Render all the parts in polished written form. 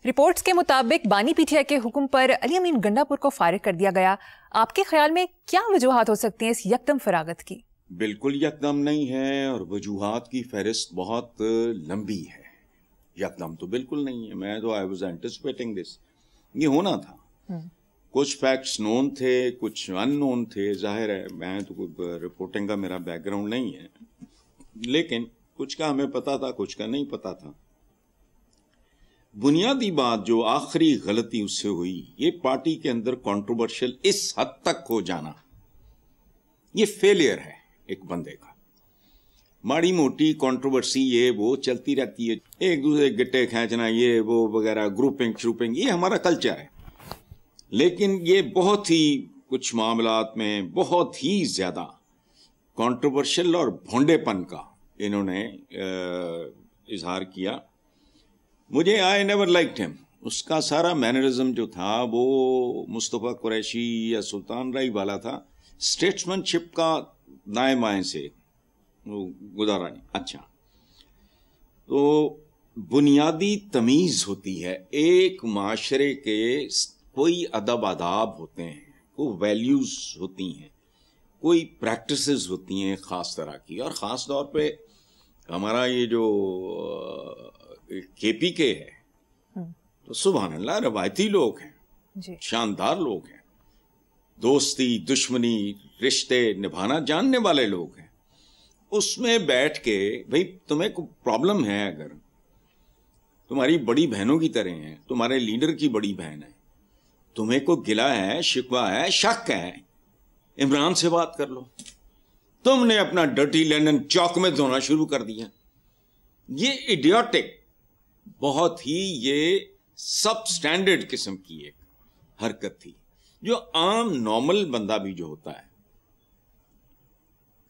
Reports کے مطابق بانی پی ٹی آئی کے حکم پر علی امین گنڈاپور کو فارغ کر دیا گیا. آپ کے خیال میں کیا وجوہات ہو سکتی ہیں اس یکدم فراغت کی؟ بالکل یکدم نہیں ہے، اور وجوہات کی فہرست بہت لمبی ہے. یکدم تو بالکل نہیں ہے. میں تو آئی واز اینٹیسپیٹنگ دس، یہ ہونا تھا. کچھ فیکٹس نون تھے، کچھ ان نون تھے. ظاہر ہے میں تو کوئی رپورٹنگ کا میرا بیک گراؤنڈ نہیں ہے، لیکن کچھ کا ہمیں پتا تھا، کچھ کا نہیں پتا تھا. بنیادی بات جو آخری غلطی اس سے ہوئی، یہ پارٹی کے اندر کنٹروورشل اس حد تک ہو جانا، یہ فیلئر ہے ایک بندے کا. ماڑی موٹی کنٹروورسی یہ وہ چلتی رہتی ہے، ایک دوسرے گٹے کھینچنا، یہ وہ وغیرہ، گروپنگ شروپنگ، یہ ہمارا کلچر ہے. لیکن یہ بہت ہی کچھ معاملات میں بہت ہی زیادہ کنٹروورشل اور بھونڈے پن کا انہوں نے اظہار کیا. مجھے آئی نیور لائکڈ ہم. اس کا سارا مینرزم جو تھا وہ مصطفیٰ قریشی یا سلطان رائی والا تھا. اسٹیٹسمین شپ کا دائیں بائیں سے گزارا نہیں. اچھا، تو بنیادی تمیز ہوتی ہے ایک معاشرے کے، کوئی ادب آداب ہوتے ہیں، کوئی ویلیوز ہوتی ہیں، کوئی پریکٹسز ہوتی ہیں خاص طرح کی. اور خاص طور پہ ہمارا یہ جو کے پی کے ہے تو سبحان اللہ روایتی لوگ ہیں، شاندار لوگ ہیں، دوستی دشمنی رشتے نبھانا جاننے والے لوگ ہیں. اس میں بیٹھ کے بھئی تمہیں کوئی پرابلم ہے، اگر تمہاری بڑی بہنوں کی طرح ہیں، تمہارے لیڈر کی بڑی بہن ہے، تمہیں کوئی گلہ ہے، شکوہ ہے، شک ہے، عمران سے بات کر لو. تم نے اپنا ڈرٹی لینڈن چوک میں دھونا شروع کر دیا. یہ ایڈیوٹک، بہت ہی یہ سب سٹینڈرڈ قسم کی ایک حرکت تھی، جو عام نارمل بندہ بھی جو ہوتا ہے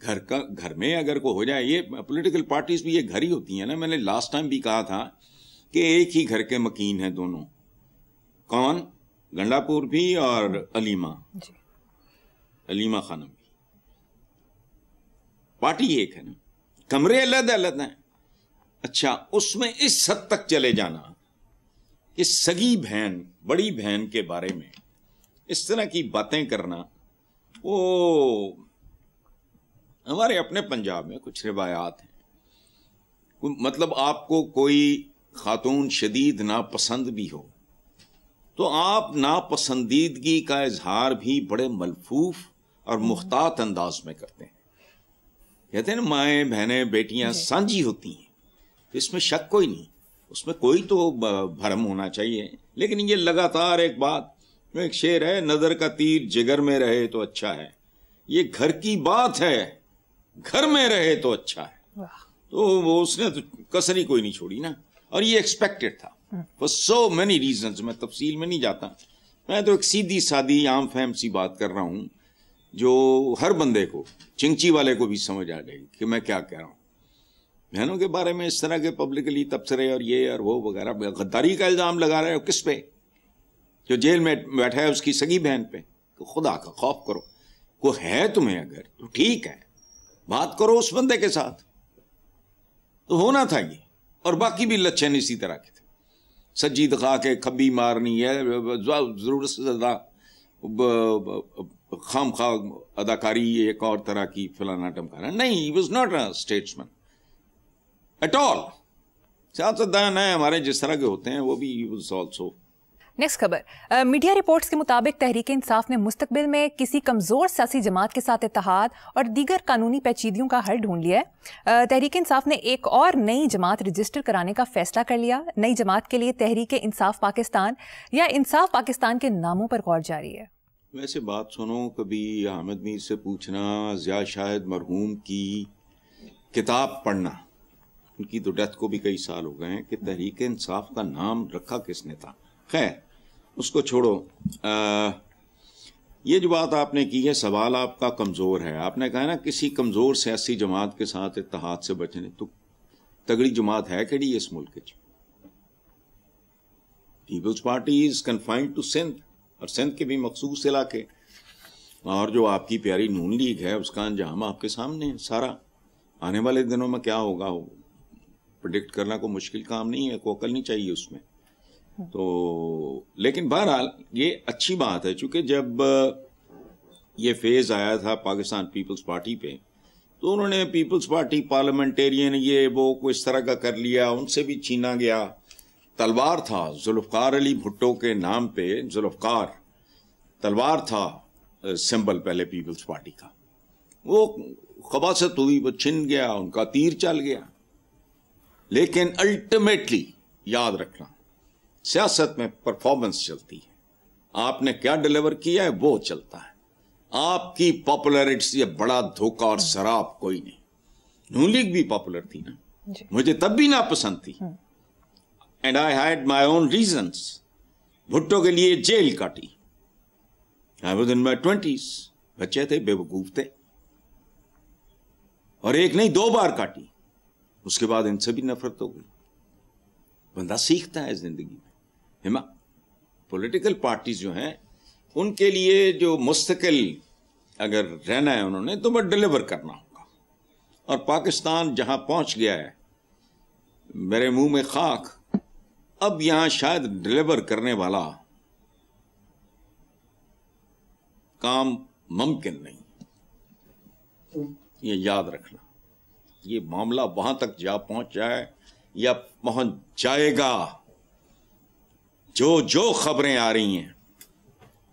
گھر میں اگر کوئی ہو جائے. یہ پولیٹیکل پارٹیز بھی یہ گھر ہی ہوتی ہیں نا. میں نے لاسٹ ٹائم بھی کہا تھا کہ ایک ہی گھر کے مکین ہیں دونوں. کون؟ گنڈاپور بھی اور علیمہ خانم بھی. پارٹی ایک ہے نا، کمرے علیحدہ علیحدہ ہیں. اچھا، اس میں اس حد تک چلے جانا کہ سگی بہن، بڑی بہن کے بارے میں اس طرح کی باتیں کرنا، وہ ہمارے اپنے پنجاب میں کچھ روایات ہیں. مطلب آپ کو کوئی خاتون شدید ناپسند بھی ہو تو آپ ناپسندیدگی کا اظہار بھی بڑے ملفوف اور محتاط انداز میں کرتے ہیں. کہتے ہیں نا مائیں بہنیں بیٹیاں سانجھی ہوتی ہیں، اس میں شک کوئی نہیں، اس میں کوئی تو بھرم ہونا چاہیے. لیکن یہ لگاتار ایک بات، ایک شعر ہے، نظر کا تیر جگر میں رہے تو اچھا ہے. یہ گھر کی بات ہے، گھر میں رہے تو اچھا ہے. تو وہ اس نے تو کسر ہی کوئی نہیں چھوڑی نا. اور یہ ایکسپیکٹڈ تھا for so many reasons. میں تفصیل میں نہیں جاتا، میں تو ایک سیدھی سادی عام فہم سی بات کر رہا ہوں جو ہر بندے کو، چنگچی والے کو بھی سمجھ آ جائے گی کہ میں کیا کہہ رہا ہوں. بہنوں کے بارے میں اس طرح کے پبلکلی تبصرے اور یہ اور وہ وغیرہ، غداری کا الزام لگا رہے ہو کس پہ؟ جو جیل میں بیٹھا ہے اس کی سگی بہن پہ. خدا کا خوف کرو. کوئی ہے تمہیں اگر تو ٹھیک ہے، بات کرو اس بندے کے ساتھ. تو ہونا تھا یہ. اور باقی بھی لچھن اسی طرح کے تھے، سجی دکھا کے کھبی مارنی ہے، ضرورت سے زیادہ خام خواہ اداکاری ایک اور طرح کی فلانا ٹمکانا. نہیں، he was not a statesman at all. سیاستدان ہیں ہمارے جس طرح کے ہوتے ہیں وہ بھی he was also. نیکسٹ خبر، میڈیا رپورٹس کے مطابق تحریک انصاف نے مستقبل میں کسی کمزور سیاسی جماعت کے ساتھ اتحاد اور دیگر قانونی پیچیدگیوں کا حل ڈھونڈ لیا ہے. تحریک انصاف نے ایک اور نئی جماعت رجسٹر کرانے کا فیصلہ کر لیا. نئی جماعت کے لیے تحریک انصاف پاکستان یا انصاف پاکستان کے ناموں پر غور جاری ہے. ویسے بات سنو، کبھی احمد میر سے پوچھنا، ضیاء شاہد مرحوم کی کتاب پڑھنا، ان کی تو ڈیتھ کو بھی کئی سال ہو گئے ہیں، کہ تحریک انصاف کا نام رکھا کس نے تھا. خیر اس کو چھوڑو. یہ جو بات آپ نے کی ہے، سوال آپ کا کمزور ہے. آپ نے کہا نا کسی کمزور سیاسی جماعت کے ساتھ اتحاد سے بچنے. تو تگڑی جماعت ہے کیڑی اس ملک چ؟ People's Party is confined to Sindh, اور سندھ کے بھی مخصوص علاقے. اور جو آپ کی پیاری نون لیگ ہے اس کا انجام آپ کے سامنے ہے سارا. آنے والے دنوں میں کیا ہوگا پریڈکٹ کرنا کوئی مشکل کام نہیں ہے، کوئی عقل نہیں چاہیے اس میں. تو لیکن بہرحال یہ اچھی بات ہے، چونکہ جب یہ فیز آیا تھا پاکستان پیپلز پارٹی پہ تو انہوں نے پیپلز پارٹی پارلیمنٹیرین یہ وہ کوئی اس طرح کا کر لیا، ان سے بھی چھینا گیا. تلوار تھا ذوالفقار علی بھٹو کے نام پہ، ذوالفقار تلوار تھا سمبل پہلے پیپلز پارٹی کا، وہ خباثت ہوئی، وہ چھن گیا، ان کا تیر چل گیا. لیکن الٹیمیٹلی یاد رکھنا، سیاست میں پرفارمنس چلتی ہے، آپ نے کیا ڈیلیور کیا ہے وہ چلتا ہے. آپ کی پاپولیرٹی سے بڑا دھوکہ اور سراب کوئی نہیں. نون لیگ بھی پاپولر تھی نا، مجھے تب بھی ناپسند تھی، and I had my own reasons. Bhutto کے لیے jail Kati, I was in my 20s، بچے تھے، بے وقوف تھے، اور ایک نہیں 2 بار کاٹی. اس کے بعد ان سے بھی نفرت ہو گئی. بندہ سیکھتا ہے زندگی میں. پولیٹیکل پارٹیز جو ہیں ان کے لیے جو مستقل اگر رہنا ہے انہوں نے تو بس ڈیلیور کرنا ہوگا. اور پاکستان جہاں پہنچ گیا ہے، میرے منہ میں خاک، اب یہاں شاید ڈیلیور کرنے والا کام ممکن نہیں. یہ یاد رکھنا، یہ معاملہ وہاں تک جا پہنچ جائے یا پہنچ جائے گا. جو خبریں آ رہی ہیں،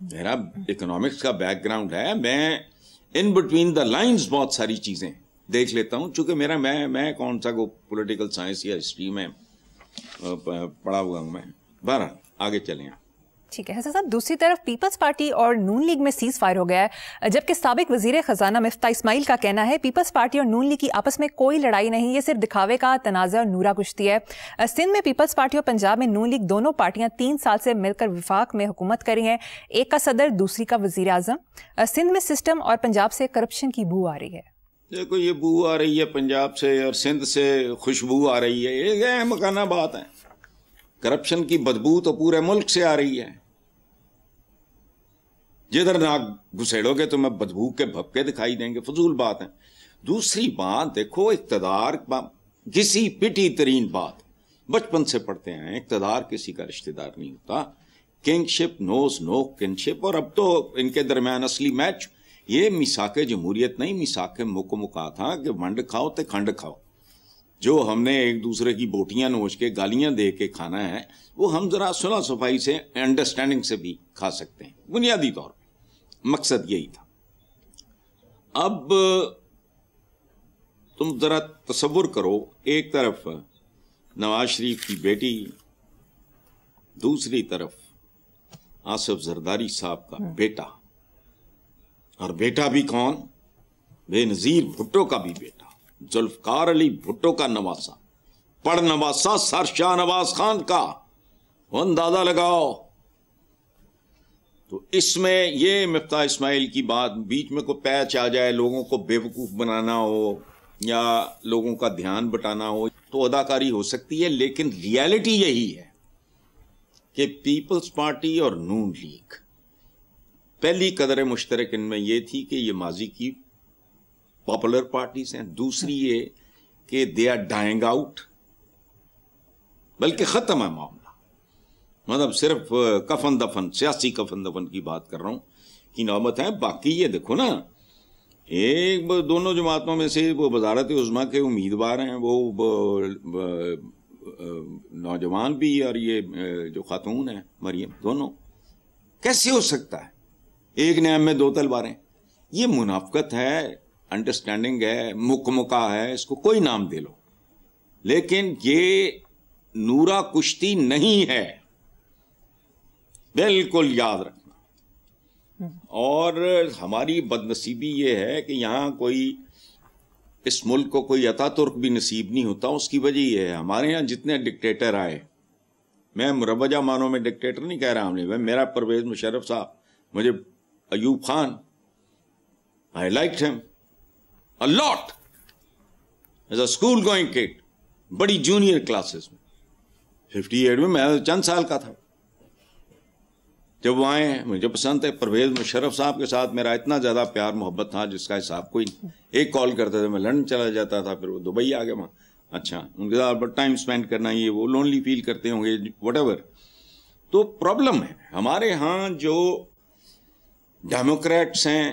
میرا اکنامکس کا بیک گراؤنڈ ہے، میں ان بٹوین دا لائنز بہت ساری چیزیں دیکھ لیتا ہوں، چونکہ میں کون سا کو پولیٹیکل سائنس یا ہسٹری میں پڑھا ہوا ہوں. میں بہرحال آگے چلیں. ٹھیک ہے حسن صاحب، دوسری طرف پیپلز پارٹی اور نون لیگ میں سیز فائر ہو گیا ہے، جبکہ سابق وزیر خزانہ مفتاح اسماعیل کا کہنا ہے پیپلز پارٹی اور نون لیگ کی آپس میں کوئی لڑائی نہیں، یہ صرف دکھاوے کا تنازع اور نورا کشتی ہے. سندھ میں پیپلز پارٹی اور پنجاب میں نون لیگ، دونوں پارٹیاں 3 سال سے مل کر وفاق میں حکومت کری ہیں، ایک کا صدر دوسری کا وزیر اعظم. سندھ میں سسٹم اور پنجاب سے کرپشن کی بو آ رہی ہے. دیکھو یہ بو آ رہی ہے پنجاب سے اور سندھ سے خوشبو آ رہی ہے، یہ مکانہ بات ہے. کرپشن کی بدبو تو پورے ملک سے آ رہی ہے. جدھر ناک گھسیڑو گے تو میں بدبو کے بھپکے دکھائی دیں گے، فضول بات ہے. دوسری بات دیکھو، اقتدار کسی پٹی ترین بات بچپن سے پڑھتے ہیں، اقتدار کسی کا رشتہ دار نہیں ہوتا. کنگ شپ نوز نو کنشپ. اور اب تو ان کے درمیان اصلی میچ یہ میثاق جمہوریت نہیں، میثاق مکا تھا کہ ونڈ کھاؤ تے کھنڈ کھاؤ. جو ہم نے ایک دوسرے کی بوٹیاں نوچ کے گالیاں دے کے کھانا ہے، وہ ہم ذرا صلح صفائی سے انڈرسٹینڈنگ سے بھی کھا سکتے ہیں. بنیادی طور پہ مقصد یہی تھا. اب تم ذرا تصور کرو، ایک طرف نواز شریف کی بیٹی، دوسری طرف آصف زرداری صاحب کا بیٹا، اور بیٹا بھی کون؟ بے نظیر بھٹو کا بھی بیٹا، ذوالفقار علی بھٹو کا نواسا، پڑ نواسا سر شاہ نواز خان کا. وہ اندازہ لگاؤ. تو اس میں یہ مفتاح اسماعیل کی بات بیچ میں کوئی پیچ آ جائے، لوگوں کو بے وقوف بنانا ہو یا لوگوں کا دھیان بٹانا ہو تو اداکاری ہو سکتی ہے. لیکن ریالٹی یہی ہے کہ پیپلز پارٹی اور نون لیگ، پہلی قدر مشترک ان میں یہ تھی کہ یہ ماضی کی پاپولر پارٹیز ہیں. دوسری یہ کہ دے آر ڈائنگ آؤٹ، بلکہ ختم ہے معاملہ. مطلب صرف کفن دفن، سیاسی کفن دفن کی بات کر رہا ہوں کی نوبت ہے. باقی یہ دیکھو نا، ایک دونوں جماعتوں میں سے وہ وزارت عظمیٰ کے امیدوار ہیں، وہ نوجوان بھی اور یہ جو خاتون ہیں مریم، دونوں. کیسے ہو سکتا ہے؟ ایک نعم میں 2 تلواریں. یہ منافقت ہے، انڈرسٹینڈنگ ہے، مکمکا ہے، اس کو کوئی نام دے لو، لیکن یہ نورا کشتی نہیں ہے. بالکل یاد رکھنا. اور ہماری بدنصیبی یہ ہے کہ یہاں کوئی، اس ملک کو کوئی عطا ترک بھی نصیب نہیں ہوتا. اس کی وجہ یہ ہے ہمارے یہاں جتنے ڈکٹیٹر آئے، میں مروجہ معنوں میں ڈکٹیٹر نہیں کہہ رہا ہوں، میرا پرویز مشرف صاحب، مجھے Ayub Khan, I liked him a lot as a school going kid، بڑی جونیئر کلاسز میں. 58 میں میں چند سال کا تھا جب وہ آئے. مجھے پسند ہے. پرویز مشرف صاحب کے ساتھ میرا اتنا زیادہ پیار محبت تھا جس کا حساب کوئی نہیں. ایک کال کرتے تھے، میں لندن چلا جاتا تھا، پھر وہ دبئی آ گئے وہاں. اچھا، ان کے ساتھ ٹائم اسپینڈ کرنا، یہ وہ لونلی فیل کرتے ہوں گے، وٹ ایور. تو پرابلم ہے. ہمارے ہاں جو ڈیموکریٹس ہیں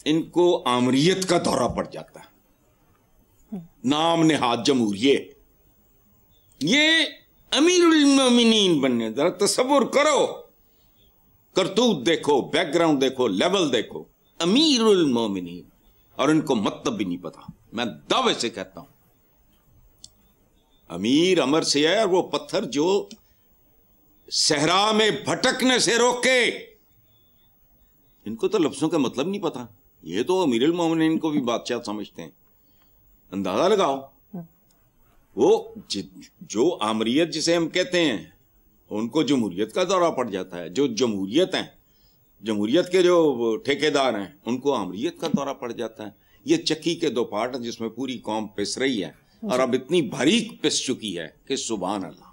ان کو آمریت کا دورہ پڑ جاتا ہے, نام نہاد جمہوریت. یہ امیر المومنین بننے, ذرا تصور کرو, کرتوت دیکھو, بیک گراؤنڈ دیکھو, لیول دیکھو, امیر المومنین, اور ان کو مطلب بھی نہیں پتا. میں دعوے سے کہتا ہوں امیر امر سے ہے, اور وہ پتھر جو صحرا میں بھٹکنے سے روکے. ان کو تو لفظوں کا مطلب نہیں پتا. یہ تو امیر المومنین کو بھی بادشاہ سمجھتے ہیں. اندازہ لگاؤ, وہ جو آمریت جسے ہم کہتے ہیں ان کو جمہوریت کا دورہ پڑ جاتا ہے. جو جمہوریت ہیں, جمہوریت کے جو ٹھیکیدار ہیں, ان کو آمریت کا دورہ پڑ جاتا ہے. یہ چکی کے دو پارٹ ہیں جس میں پوری قوم پس رہی ہے, اور اب اتنی باریک پس چکی ہے کہ سبحان اللہ.